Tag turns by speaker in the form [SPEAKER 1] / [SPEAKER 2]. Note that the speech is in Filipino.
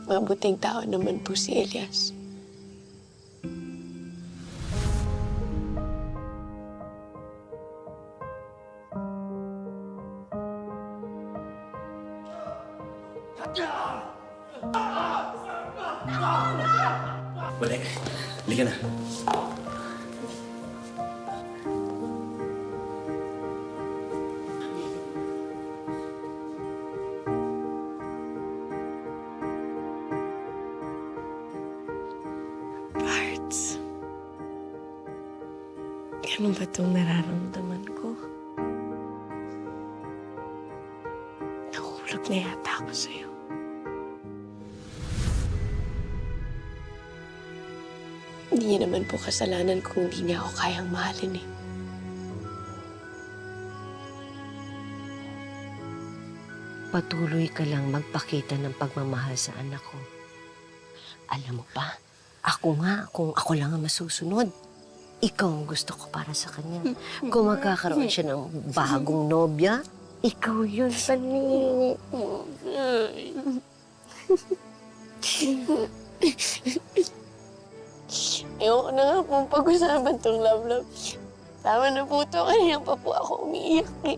[SPEAKER 1] Mabuting tao naman po si Elias.
[SPEAKER 2] Balik. Halika na.
[SPEAKER 1] Parts. Ano ba itong nararamdaman ko? Nahulog na yata ako sa'yo. Hindi niya naman po kasalanan kung hindi niya ako kayang mahalin eh.
[SPEAKER 3] Patuloy ka lang magpakita ng pagmamahal sa anak ko. Alam mo ba, ako nga, kung ako lang ang masusunod, ikaw ang gusto ko para sa kanya. Kung magkakaroon siya ng bagong nobya, ikaw yun, Pani.
[SPEAKER 1] Ayoko na nga pong pag-usapan tong love-love. Tama na po ito, kanina pa po ako umiiyak eh.